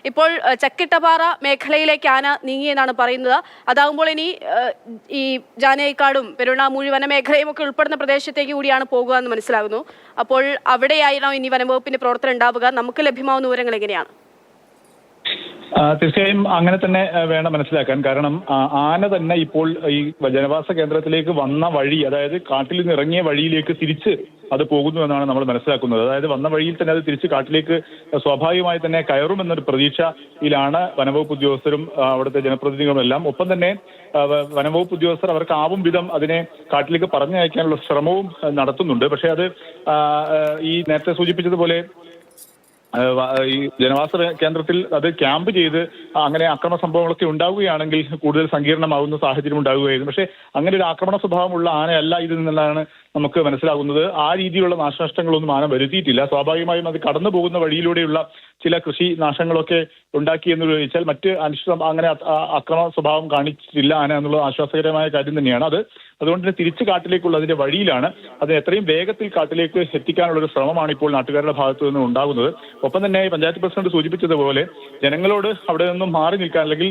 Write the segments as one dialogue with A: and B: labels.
A: ഇപ്പോൾ ചക്കിട്ടപ്പാറ മേഖലയിലേക്ക് ആന നീങ്ങിയെന്നാണ് പറയുന്നത്. അതാകുമ്പോൾ ഇനി ഈ ജാനേക്കാടും പെരുവണ്ണാമൂഴി വനമേഖലയും ഒക്കെ ഉൾപ്പെടുന്ന പ്രദേശത്തേക്ക് കൂടിയാണ് പോകുക എന്ന് മനസ്സിലാകുന്നു. അപ്പോൾ അവിടെയായിരുന്നോ ഇനി വനംവകുപ്പിന്റെ പ്രവർത്തനം ഉണ്ടാവുക? നമുക്ക് ലഭ്യമാവുന്ന വിവരങ്ങൾ എങ്ങനെയാണ്?
B: തീർച്ചയായും അങ്ങനെ തന്നെ വേണം മനസ്സിലാക്കാൻ. കാരണം ആന തന്നെ ഇപ്പോൾ ഈ ജനവാസ കേന്ദ്രത്തിലേക്ക് വന്ന വഴി, അതായത് കാട്ടിൽ നിന്ന് ഇറങ്ങിയ വഴിയിലേക്ക് തിരിച്ച് അത് പോകുന്നു എന്നാണ് നമ്മൾ മനസ്സിലാക്കുന്നത്. അതായത് വന്ന വഴിയിൽ തന്നെ അത് തിരിച്ച് കാട്ടിലേക്ക് സ്വാഭാവികമായി തന്നെ കയറുമെന്നൊരു പ്രതീക്ഷയിലാണ് വനംവകുപ്പ് ഉദ്യോഗസ്ഥരും അവിടുത്തെ ജനപ്രതിനിധികളും എല്ലാം. ഒപ്പം തന്നെ വനംവകുപ്പ് ഉദ്യോഗസ്ഥർ അവർക്ക് ആവും വിധം അതിനെ കാട്ടിലേക്ക് പറഞ്ഞയക്കാനുള്ള ശ്രമവും നടത്തുന്നുണ്ട്. പക്ഷേ അത് ഈ നേരത്തെ സൂചിപ്പിച്ചതുപോലെ ഈ ജനവാസ കേന്ദ്രത്തിൽ അത് ക്യാമ്പ് ചെയ്ത് അങ്ങനെ ആക്രമണ സംഭവങ്ങളൊക്കെ ഉണ്ടാവുകയാണെങ്കിൽ കൂടുതൽ സങ്കീർണമാവുന്ന സാഹചര്യം ഉണ്ടാവുകയായിരുന്നു. പക്ഷേ അങ്ങനെ ഒരു ആക്രമണ സ്വഭാവമുള്ള ആനയല്ല ഇതിൽ നിന്നാണ് നമുക്ക് മനസ്സിലാകുന്നത്. ആ രീതിയിലുള്ള നാശനഷ്ടങ്ങളൊന്നും ആന വരുത്തിയിട്ടില്ല. സ്വാഭാവികമായും അത് കടന്നു പോകുന്ന വഴിയിലൂടെയുള്ള ചില കൃഷി നാശങ്ങളൊക്കെ ഉണ്ടാക്കി എന്ന് ചോദിച്ചാൽ മറ്റ് അനിശ്ചിത അങ്ങനെ ആക്രമണ സ്വഭാവം കാണിച്ചിട്ടില്ല ആന എന്നുള്ളത് ആശ്വാസകരമായ കാര്യം തന്നെയാണ്. അതുകൊണ്ട് തന്നെ തിരിച്ച് കാട്ടിലേക്കുള്ള അതിന്റെ വഴിയിലാണ്. അത് എത്രയും വേഗത്തിൽ കാട്ടിലേക്ക് എത്തിക്കാനുള്ള ഒരു ശ്രമമാണ് ഇപ്പോൾ നാട്ടുകാരുടെ ഭാഗത്തു നിന്ന് ഉണ്ടാകുന്നത്. ഒപ്പം തന്നെ പഞ്ചായത്ത് പ്രസിഡന്റ് സൂചിപ്പിച്ചതുപോലെ ജനങ്ങളോട് അവിടെ നിന്നും മാറി നിൽക്കാൻ, അല്ലെങ്കിൽ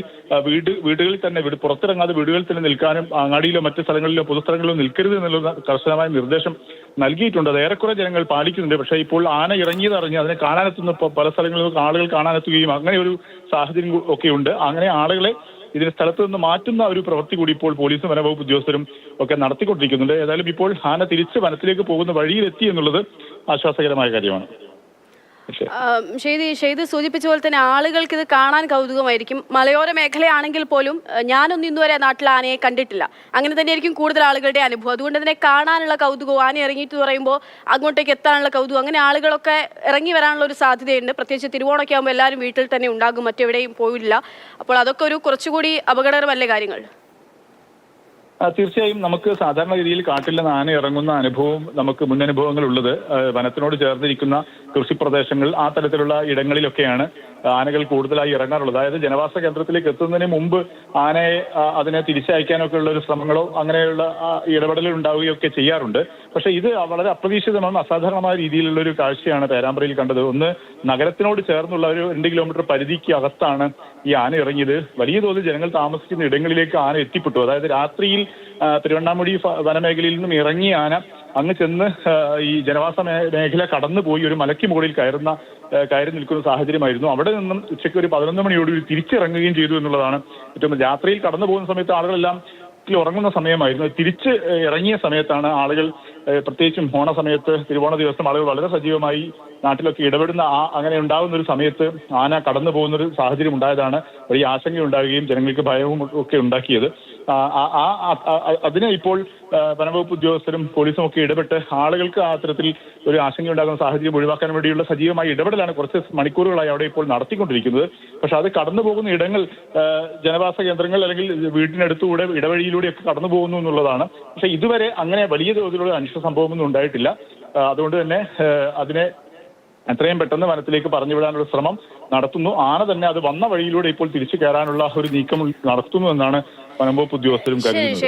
B: വീടുകളിൽ തന്നെ പുറത്തിറങ്ങാതെ വീടുകളിൽ തന്നെ നിൽക്കാനും അങ്ങാടിയിലോ മറ്റ് സ്ഥലങ്ങളിലോ പൊതുസ്ഥലങ്ങളിലോ നിൽക്കരുത് എന്നുള്ള കർശനമായ നിർദ്ദേശം നൽകിയിട്ടുണ്ട്. അത് ഏറെക്കുറെ ജനങ്ങൾ പാലിക്കുന്നുണ്ട്. പക്ഷേ ഇപ്പോൾ ആന ഇറങ്ങിയതറിഞ്ഞ് അതിനെ കാണാനെത്തുന്ന പല സ്ഥലങ്ങളിലും ആളുകൾ കാണാനെത്തുകയും അങ്ങനെ ഒരു സാഹചര്യം ഒക്കെ ഉണ്ട്. അങ്ങനെ ആളുകളെ ഇതിന് സ്ഥലത്ത് നിന്ന് മാറ്റുന്ന ഒരു പ്രവൃത്തി കൂടി ഇപ്പോൾ പോലീസും വനംവകുപ്പ് ഉദ്യോഗസ്ഥരും ഒക്കെ നടത്തിക്കൊണ്ടിരിക്കുന്നുണ്ട്. ഏതായാലും ഇപ്പോൾ ആന തിരിച്ച് വനത്തിലേക്ക് പോകുന്ന വഴിയിലെത്തി എന്നുള്ളത് ആശ്വാസകരമായ കാര്യമാണ്.
A: ഷെയ്ദ് സൂചിപ്പിച്ച പോലെ തന്നെ ആളുകൾക്ക് ഇത് കാണാൻ കൗതുകമായിരിക്കും. മലയോര മേഖലയാണെങ്കിൽ പോലും ഞാനൊന്നും ഇന്നുവരെ നാട്ടിൽ ആനയെ കണ്ടിട്ടില്ല. അങ്ങനെ തന്നെയായിരിക്കും കൂടുതൽ ആളുകളുടെ അനുഭവം. അതുകൊണ്ട് തന്നെ കാണാനുള്ള കൗതുകവും, ആന ഇറങ്ങിയിട്ട് പറയുമ്പോൾ അങ്ങോട്ടേക്ക് എത്താനുള്ള കൗതുകം, അങ്ങനെ ആളുകളൊക്കെ ഇറങ്ങി വരാനുള്ള ഒരു സാധ്യതയുണ്ട്. പ്രത്യേകിച്ച് തിരുവോണമൊക്കെ ആകുമ്പോൾ എല്ലാവരും വീട്ടിൽ തന്നെ ഉണ്ടാകും, മറ്റെവിടെയും പോയില്ല. അപ്പോൾ അതൊക്കെ ഒരു കുറച്ചുകൂടി അപകടകരമല്ലേ കാര്യങ്ങൾ?
B: തീർച്ചയായും നമുക്ക് സാധാരണ രീതിയിൽ കാട്ടിൽ നിന്ന് ആന ഇറങ്ങുന്ന അനുഭവം നമുക്ക് മുന്നനുഭവങ്ങൾ ഉള്ളത് വനത്തിനോട് ചേർന്നിരിക്കുന്ന കൃഷിപ്രദേശങ്ങൾ ആ തരത്തിലുള്ള ഇടങ്ങളിലൊക്കെയാണ് ആനകൾ കൂടുതലായി ഇറങ്ങാറുള്ളത്. അതായത് ജനവാസ കേന്ദ്രത്തിലേക്ക് എത്തുന്നതിന് മുമ്പ് ആനയെ അതിനെ തിരിച്ചയക്കാനൊക്കെ ഉള്ള ഒരു ശ്രമങ്ങളോ അങ്ങനെയുള്ള ഇടപെടലുകൾ ഉണ്ടാവുകയൊക്കെ ചെയ്യാറുണ്ട്. പക്ഷെ ഇത് വളരെ അപ്രതീക്ഷിതമാണ്, അസാധാരണമായ രീതിയിലുള്ള ഒരു കാഴ്ചയാണ് പേരാമ്പ്രയിൽ കണ്ടത്. ഒന്ന്, നഗരത്തിനോട് ചേർന്നുള്ള ഒരു 2 കിലോമീറ്റർ പരിധിക്ക് അകത്താണ് ഈ ആന ഇറങ്ങിയത്. വലിയ തോതിൽ ജനങ്ങൾ താമസിക്കുന്ന ഇടങ്ങളിലേക്ക് ആന എത്തിപ്പെട്ടു. അതായത് രാത്രിയിൽ തിരുവണ്ണാമൂഴി വനമേഖലയിൽ നിന്നും ഇറങ്ങിയ ആന അങ്ങ് ചെന്ന് ഈ ജനവാസ മേഖല കടന്നുപോയി ഒരു മലയ്ക്ക് മുകളിൽ കയറി നിൽക്കുന്ന സാഹചര്യമായിരുന്നു. അവിടെ നിന്നും ഉച്ചയ്ക്ക് ഒരു 11 മണിയോടുകൂടി തിരിച്ചിറങ്ങുകയും ചെയ്തു എന്നുള്ളതാണ് ഏറ്റവും. രാത്രിയിൽ കടന്നു പോകുന്ന സമയത്ത് ആളുകളെല്ലാം ഉറങ്ങുന്ന സമയമായിരുന്നു. തിരിച്ച് ഇറങ്ങിയ സമയത്താണ് ആളുകൾ, പ്രത്യേകിച്ചും ഓണ സമയത്ത്, തിരുവോണ ദിവസം ആളുകൾ വളരെ സജീവമായി നാട്ടിലൊക്കെ ഇടപെടുന്ന അങ്ങനെ ഉണ്ടാകുന്ന ഒരു സമയത്ത് ആന കടന്നു പോകുന്നൊരു സാഹചര്യം ഉണ്ടായതാണ് വലിയ ആശങ്ക ഉണ്ടാവുകയും ജനങ്ങൾക്ക് ഭയവും ഒക്കെ ഉണ്ടാക്കിയത്. അതിന് ഇപ്പോൾ വനംവകുപ്പ് ഉദ്യോഗസ്ഥരും പോലീസും ഒക്കെ ഇടപെട്ട് ആളുകൾക്ക് ആ തരത്തിൽ ഒരു ആശങ്ക ഉണ്ടാകുന്ന സാഹചര്യം ഒഴിവാക്കാൻ വേണ്ടിയുള്ള സജീവമായ ഇടപെടലാണ് കുറച്ച് മണിക്കൂറുകളായി അവിടെ ഇപ്പോൾ നടത്തിക്കൊണ്ടിരിക്കുന്നത്. പക്ഷെ അത് കടന്നു പോകുന്ന ഇടങ്ങൾ ജനവാസ കേന്ദ്രങ്ങൾ അല്ലെങ്കിൽ വീട്ടിനടുത്തുകൂടെ ഇടവഴിയിലൂടെയൊക്കെ കടന്നു പോകുന്നു എന്നുള്ളതാണ്. പക്ഷെ ഇതുവരെ അങ്ങനെ വലിയ തോതിലുള്ള അനിഷ്ട സംഭവമൊന്നും ഉണ്ടായിട്ടില്ല. അതുകൊണ്ട് തന്നെ അതിനെ എത്രയും പെട്ടെന്ന് വനത്തിലേക്ക് പറഞ്ഞുവിടാനുള്ള ശ്രമം നടത്തുന്നു. ആന തന്നെ അത് വന്ന വഴിയിലൂടെ ഇപ്പോൾ തിരിച്ചു കയറാനുള്ള ഒരു നീക്കം നടത്തുന്നു എന്നാണ് വനംവകുപ്പ് ഉദ്യോഗസ്ഥരും കരുതുന്നത്.